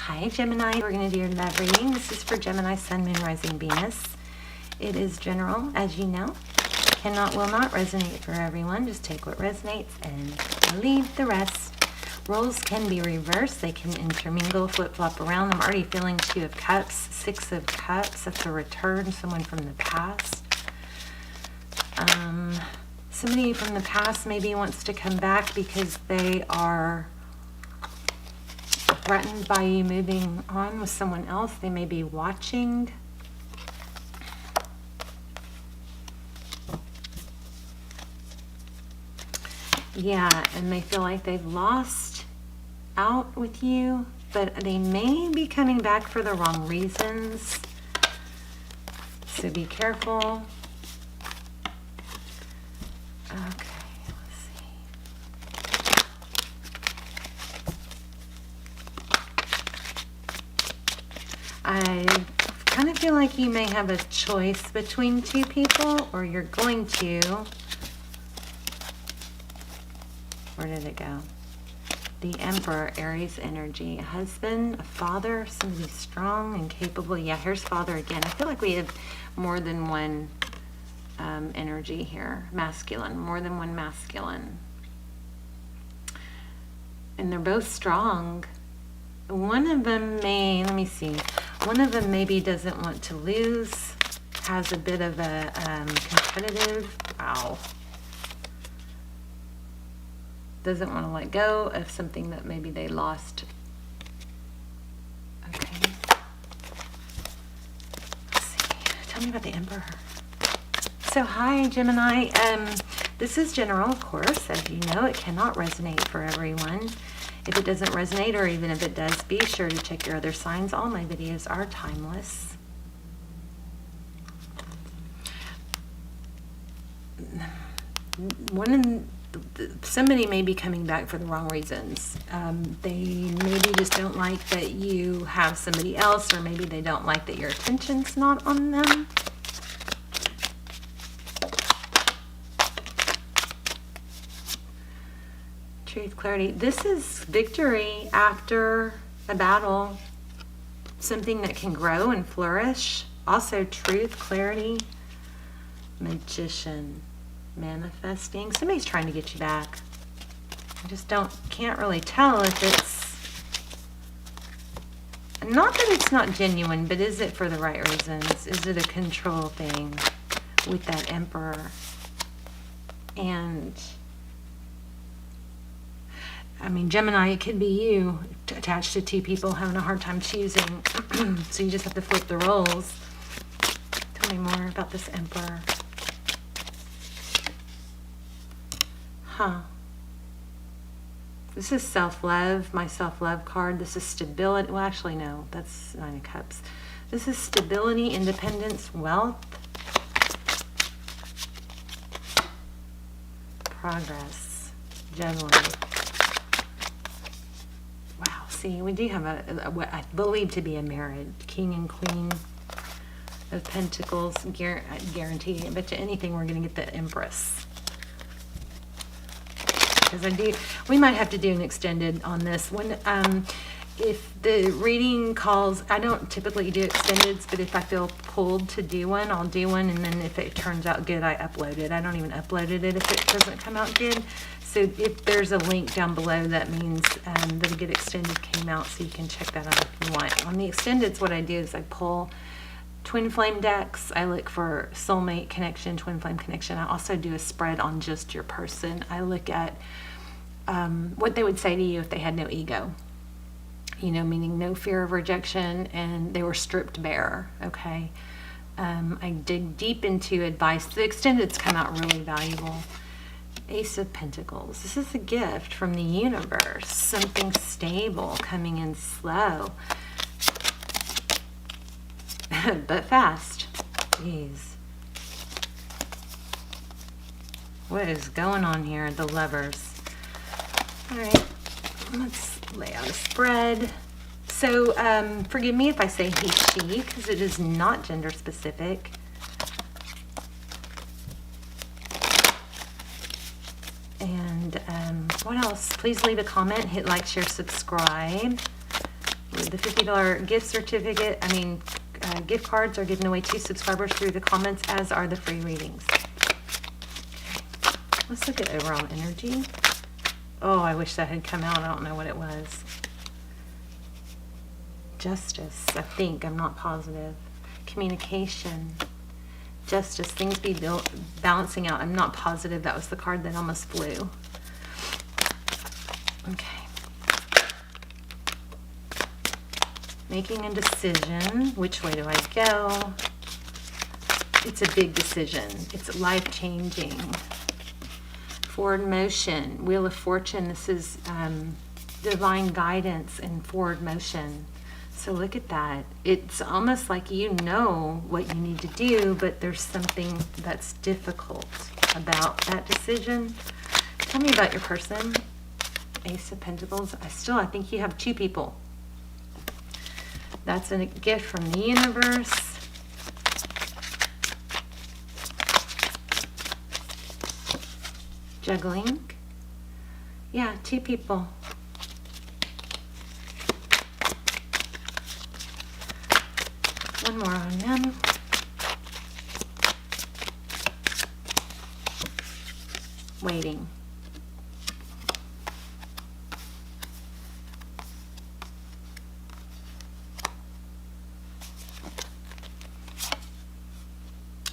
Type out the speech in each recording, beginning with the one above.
Hi Gemini, we're going to do your love reading. This is for Gemini, Sun, Moon, Rising, Venus. It is general, as you know. Will not resonate for everyone. Just take what resonates and leave the rest. Roles can be reversed. They can intermingle, flip-flop around. I'm already feeling 2 of Cups, 6 of Cups. That's a return, someone from the past. Somebody from the past maybe wants to come back because they are threatened by you moving on with someone else. They may be watching. Yeah, and they feel like they've lost out with you, but they may be coming back for the wrong reasons. So be careful. Okay, let's see. I kind of feel like you may have a choice between 2 people, or you're going to. Where did it go? The Emperor, Aries energy. A husband, a father, somebody strong and capable. Yeah, here's father again. I feel like we have more than one energy here. Masculine, more than one masculine. And they're both strong. One of them may, let me see. One of them maybe doesn't want to lose, has a bit of a competitive, doesn't want to let go of something that maybe they lost. Okay. Let's see. Tell me about the Emperor. So hi Gemini. This is general, of course. As you know, it cannot resonate for everyone. If it doesn't resonate, or even if it does, be sure to check your other signs. All my videos are timeless. Somebody may be coming back for the wrong reasons. They maybe just don't like that you have somebody else, or maybe they don't like that your attention's not on them. Truth, clarity. This is victory after a battle. Something that can grow and flourish. Also truth, clarity. Magician. Manifesting. Somebody's trying to get you back. I just can't really tell if it's, not that it's not genuine, but is it for the right reasons? Is it a control thing with that Emperor? And I mean, Gemini, it could be you attached to 2 people having a hard time choosing. So you just have to flip the roles. Tell me more about this Emperor. This is self-love, my self-love card. This is stability. Well, actually, no, that's 9 of Cups. This is stability, independence, wealth, progress, juggling. Wow, see, we do have what I believe to be a marriage. King and Queen of Pentacles. Guarantee. I bet you anything we're going to get the Empress. Because we might have to do an extended on this one. If the reading calls, I don't typically do extendeds, but if I feel pulled to do one, I'll do one. And then if it turns out good, I upload it. I don't even upload it if it doesn't come out good. So if there's a link down below, that means that a good extended came out, so you can check that out if you want. On the extendeds, what I do is I pull twin flame decks. I look for soulmate connection, twin flame connection. I also do a spread on just your person. I look at what they would say to you if they had no ego, meaning no fear of rejection, and they were stripped bare. Okay. I dig deep into advice. The extendeds come out really valuable. Ace of Pentacles. This is a gift from the universe. Something stable coming in slow. But fast. Jeez. What is going on here? The Lovers. Alright. Let's lay out a spread. So, forgive me if I say he, she, because it is not gender specific. And what else? Please leave a comment, hit like, share, subscribe. Would The $50 gift certificate, gift cards are given away to subscribers through the comments, as are the free readings. Okay. Let's look at overall energy. Oh, I wish that had come out. I don't know what it was. Justice, I think. I'm not positive. Communication. Justice. Things be balancing out. I'm not positive. That was the card that almost flew. Okay. Making a decision. Which way do I go? It's a big decision. It's life-changing. Forward motion. Wheel of Fortune. This is divine guidance and forward motion. So look at that. It's almost like you know what you need to do, but there's something that's difficult about that decision. Tell me about your person. Ace of Pentacles. I think you have two people. That's a gift from the universe. Juggling. Yeah, two people. One more on them. Waiting.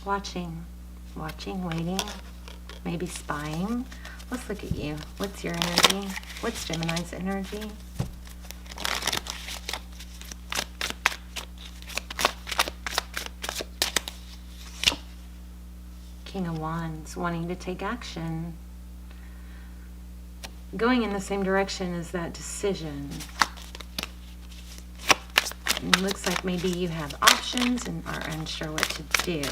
Watching, waiting, maybe spying. Let's look at you. What's your energy? What's Gemini's energy? King of Wands, wanting to take action. Going in the same direction as that decision. It looks like maybe you have options and are unsure what to do.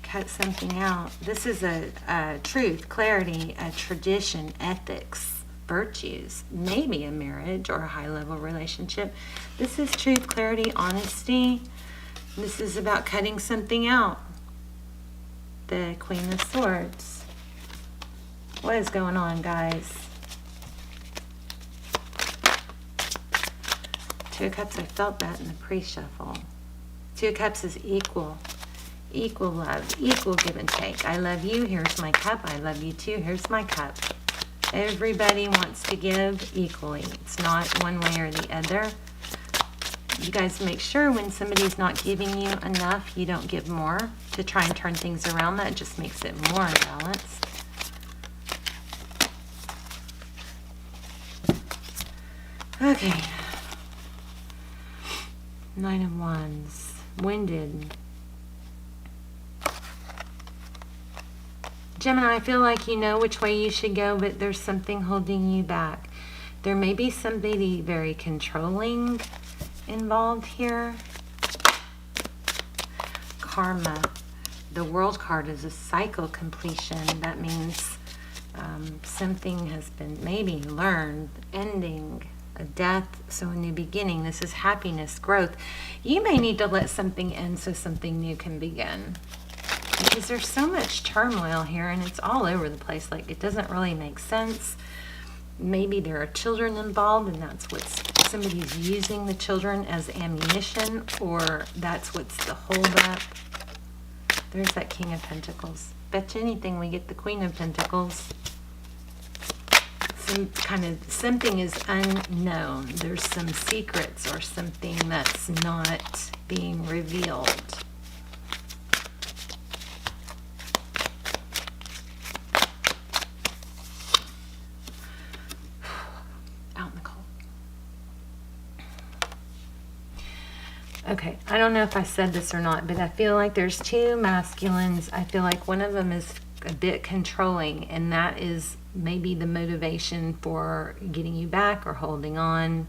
Cut something out. This is a truth, clarity, a tradition, ethics, virtues, maybe a marriage or a high-level relationship. This is truth, clarity, honesty. This is about cutting something out. The Queen of Swords. What is going on, guys? Two of Cups, I felt that in the pre-shuffle. Two of Cups is equal. Equal love, equal give and take. I love you, here's my cup. I love you too, here's my cup. Everybody wants to give equally. It's not one way or the other. You guys make sure when somebody's not giving you enough, you don't give more to try and turn things around. That just makes it more imbalanced. Okay. Nine of Wands. Winded. Gemini, I feel like you know which way you should go, but there's something holding you back. There may be somebody very controlling involved here. Karma. The World card is a cycle completion. That means something has been maybe learned, ending, a death, so a new beginning. This is happiness, growth. You may need to let something end so something new can begin. Because there's so much turmoil here and it's all over the place. Like, it doesn't really make sense. Maybe there are children involved and that's what's, somebody's using the children as ammunition, or that's what's the holdup. There's that King of Pentacles. Bet you anything we get the Queen of Pentacles. Something is unknown. There's some secrets or something that's not being revealed. Okay, I don't know if I said this or not, but I feel like there's two masculines. I feel like one of them is a bit controlling, and that is maybe the motivation for getting you back or holding on,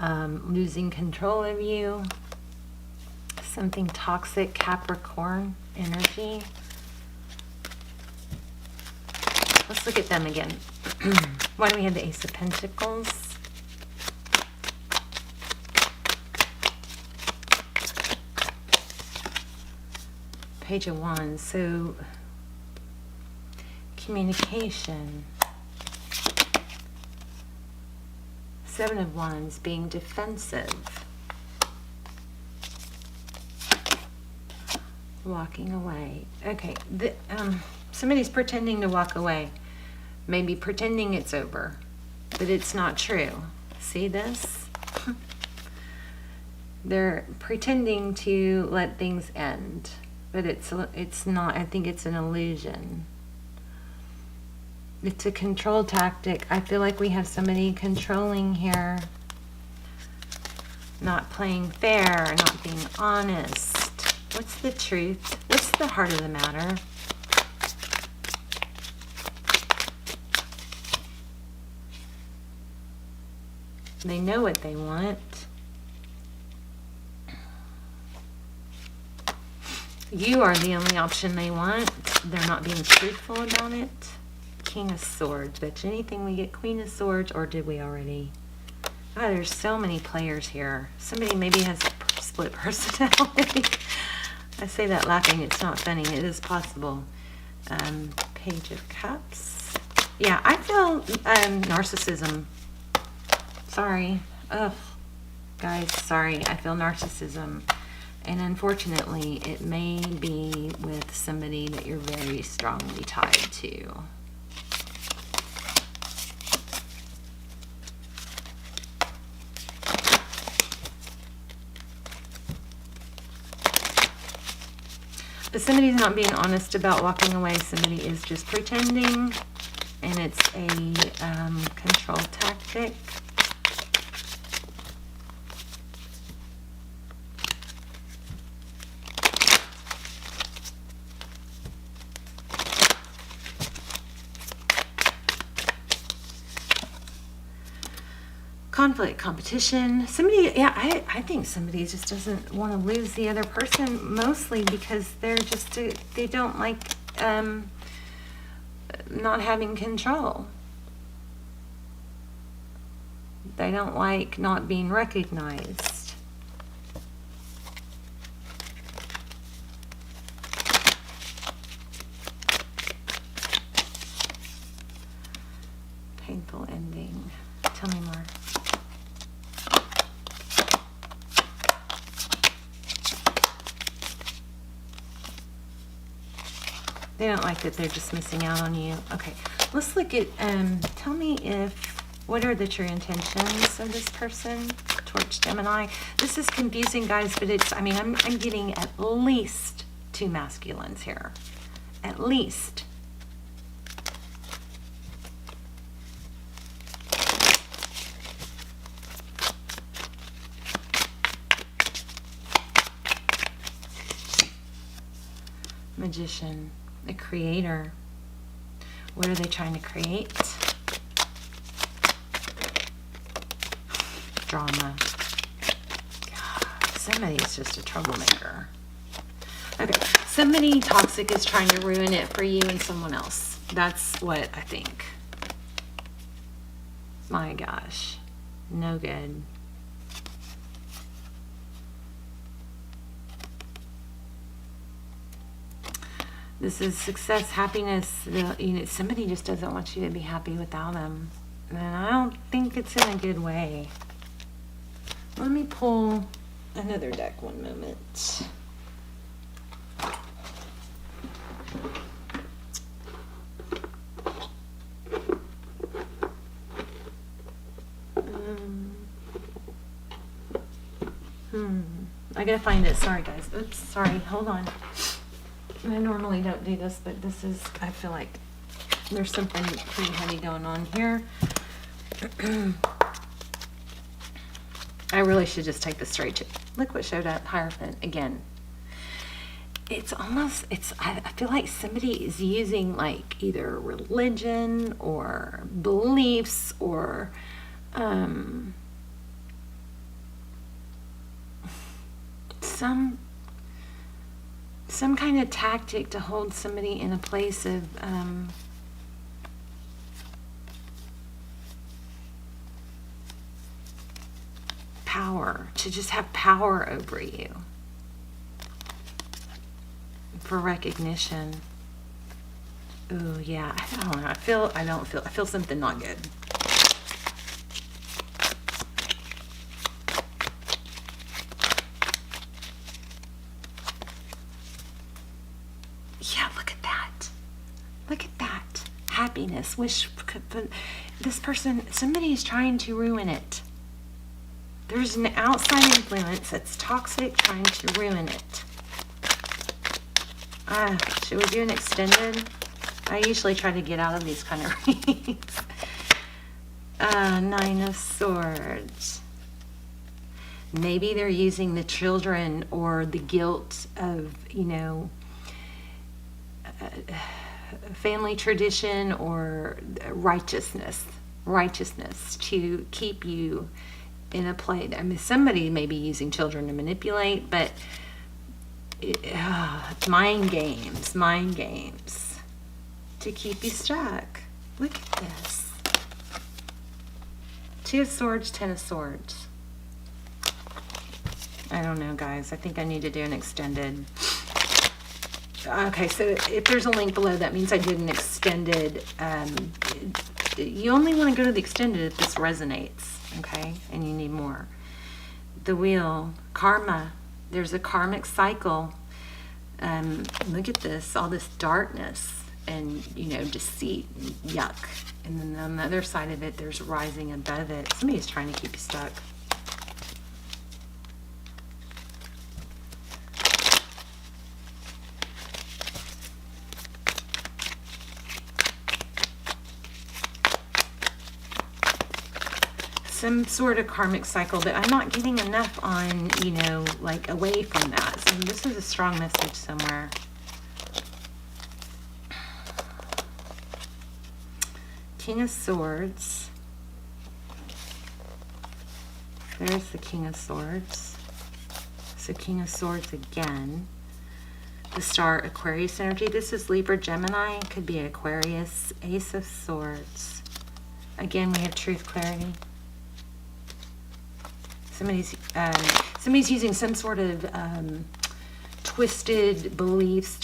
losing control of you. Something toxic, Capricorn energy. Let's look at them again. Why do we have the Ace of Pentacles? Page of Wands. So communication. Seven of Wands, being defensive. Walking away. Okay, somebody's pretending to walk away. Maybe pretending it's over, but it's not true. See this? They're pretending to let things end, but it's not. I think it's an illusion. It's a control tactic. I feel like we have somebody controlling here, not playing fair, not being honest. What's the truth? What's the heart of the matter? They know what they want. You are the only option they want. They're not being truthful about it. King of Swords. Bet you anything we get Queen of Swords, or did we already? Oh, there's so many players here. Somebody maybe has a split personality. I say that laughing. It's not funny. It is possible. Page of Cups. Yeah, I feel narcissism. Sorry. Ugh. Guys, sorry. I feel narcissism. And unfortunately, it may be with somebody that you're very strongly tied to. But somebody's not being honest about walking away. Somebody is just pretending, and it's a control tactic. Conflict, competition. Somebody, yeah, I think somebody just doesn't want to lose the other person, mostly because they're just, they don't like not having control. They don't like not being recognized. Painful ending. Tell me more. They don't like that they're just missing out on you. Okay, let's look at, tell me what are the true intentions of this person towards Gemini? This is confusing, guys, but it's, I mean, I'm getting at least two masculines here. At least. Magician. A creator. What are they trying to create? Drama. God, somebody's just a troublemaker. Okay, somebody toxic is trying to ruin it for you and someone else. That's what I think. My gosh, no good. This is success, happiness. Somebody just doesn't want you to be happy without them. And I don't think it's in a good way. Let me pull another deck one moment. I gotta find it. Sorry, guys. Oops, sorry. Hold on. I normally don't do this, but this is, I feel like there's something pretty heavy going on here. I really should just take the straight to, look what showed up, Hierophant, again. It's almost, I feel like somebody is using like either religion or beliefs or some kind of tactic to hold somebody in a place of power, to just have power over you for recognition. Oh yeah, I don't know. I feel something not good. happiness. This person, somebody is trying to ruin it. There's an outside influence that's toxic, trying to ruin it. Should we do an extended? I usually try to get out of these kind of readings. Nine of Swords. Maybe they're using the children or the guilt of, family tradition or righteousness to keep you in a place. I mean, somebody may be using children to manipulate, but mind games to keep you stuck. Look at this. Two of Swords, Ten of Swords. I don't know, guys. I think I need to do an extended. Okay, so if there's a link below, that means I did an extended. You only want to go to the extended if this resonates, okay? And you need more. The Wheel, karma. There's a karmic cycle. Look at this, all this darkness and, deceit, and yuck. And then on the other side of it, there's rising above it. Somebody's trying to keep you stuck. Some sort of karmic cycle, but I'm not getting enough on, like away from that. So this is a strong message somewhere. King of Swords. There's the King of Swords. So King of Swords again. The Star, Aquarius energy. This is Libra, Gemini. Could be Aquarius. Ace of Swords. Again, we have truth, clarity. Somebody's using some sort of twisted beliefs,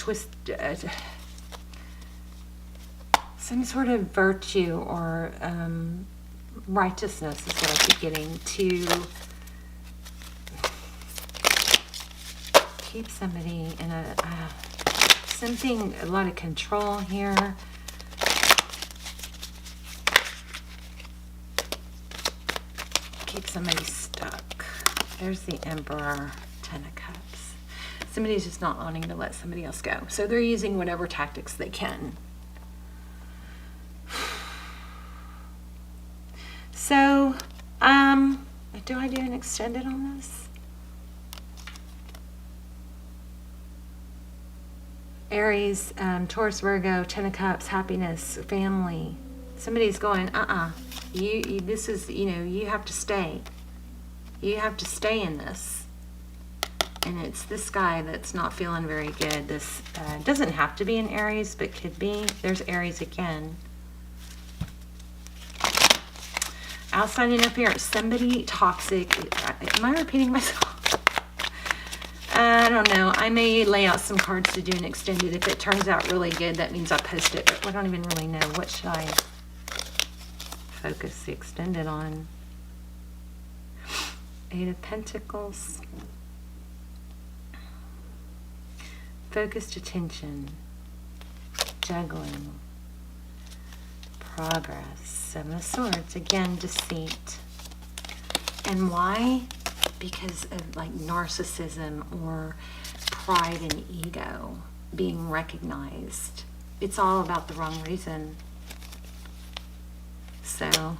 some sort of virtue or righteousness is what I keep getting, to keep somebody in a lot of control here. Keep somebody stuck. There's the Emperor, Ten of Cups. Somebody's just not wanting to let somebody else go. So they're using whatever tactics they can. So, do I do an extended on this? Aries, Taurus, Virgo, Ten of Cups, happiness, family. Somebody's going, this is, you have to stay. You have to stay in this. And it's this guy that's not feeling very good. This doesn't have to be an Aries, but could be. There's Aries again. Outside interference, somebody toxic. Am I repeating myself? I don't know. I may lay out some cards to do an extended. If it turns out really good, that means I'll post it. But I don't even really know. What should I focus the extended on? Eight of Pentacles. Focused attention. Juggling. Progress. Seven of Swords. Again, deceit. And why? Because of like narcissism or pride and ego being recognized. It's all about the wrong reason. So,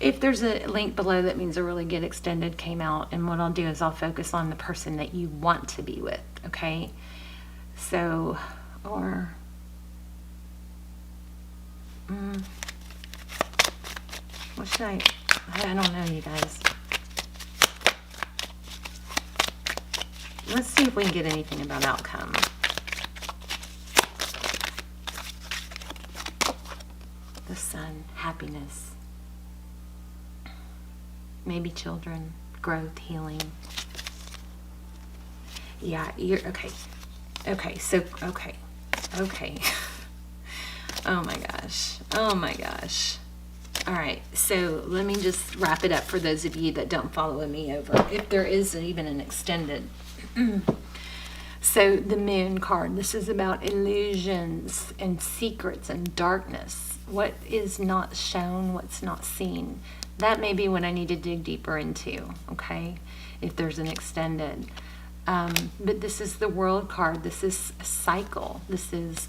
if there's a link below, that means a really good extended came out. And what I'll do is I'll focus on the person that you want to be with, okay? So, or... what should I don't know, you guys. Let's see if we can get anything about outcome. The Sun, happiness. Maybe children, growth, healing. Yeah, you're okay. Okay, so, okay. Oh my gosh. Oh my gosh. All right, so let me just wrap it up for those of you that don't follow me over. If there is even an extended, So the Moon card, this is about illusions and secrets and darkness. What is not shown, what's not seen. That may be what I need to dig deeper into, okay, if there's an extended. But this is the World card. This is a cycle. This is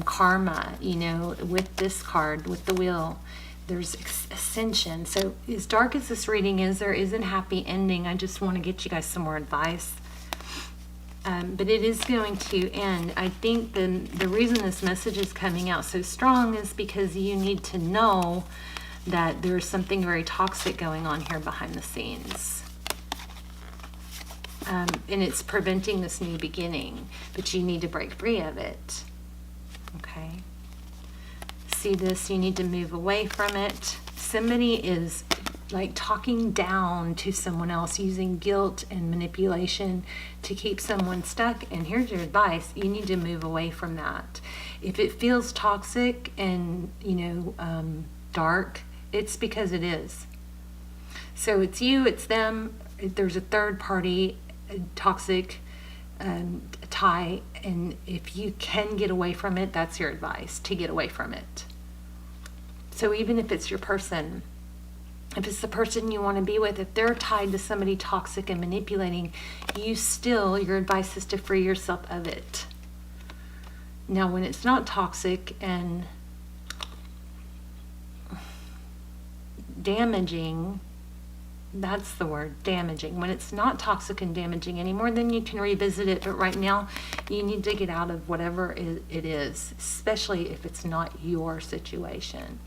karma, you know, with this card, with the wheel. There's ascension. So as dark as this reading is, there is a happy ending. I just want to get you guys some more advice. But it is going to end. I think the reason this message is coming out so strong is because you need to know that there's something very toxic going on here behind the scenes. And it's preventing this new beginning, but you need to break free of it. Okay? See this? You need to move away from it. Somebody is like talking down to someone else, using guilt and manipulation to keep someone stuck. And here's your advice: you need to move away from that. If it feels toxic and, you know, dark, it's because it is. So it's you, it's them. There's a third party, a toxic tie, and if you can get away from it, that's your advice, to get away from it. So even if it's your person, if it's the person you want to be with, if they're tied to somebody toxic and manipulating, your advice is to free yourself of it. Now, when it's not toxic and damaging, that's the word, damaging. When it's not toxic and damaging anymore, then you can revisit it. But right now, you need to get out of whatever it is, especially if it's not your situation.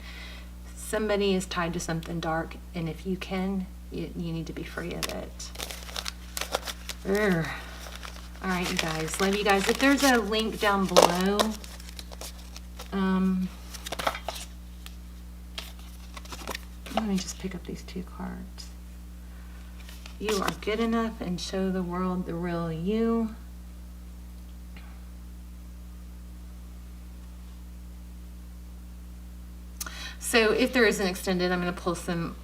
Somebody is tied to something dark, and if you can, you need to be free of it. Urgh. All right, you guys. Love you guys. If there's a link down below, let me just pick up these two cards. You are good enough and show the world the real you. So if there is an extended, I'm going to pull some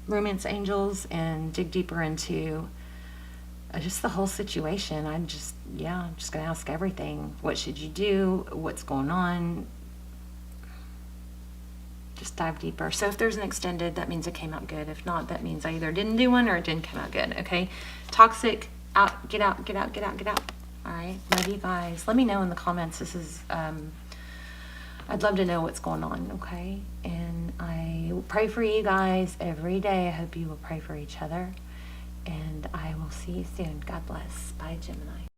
romance angels and dig deeper into just the whole situation. I'm just going to ask everything. What should you do? What's going on? Just dive deeper. So if there's an extended, that means it came out good. If not, that means I either didn't do one or it didn't come out good. Okay. Toxic, out, get out, get out, get out, get out. All right. Love you guys. Let me know in the comments. This is, I'd love to know what's going on. Okay. And I will pray for you guys every day. I hope you will pray for each other. And I will see you soon. God bless. Bye, Gemini.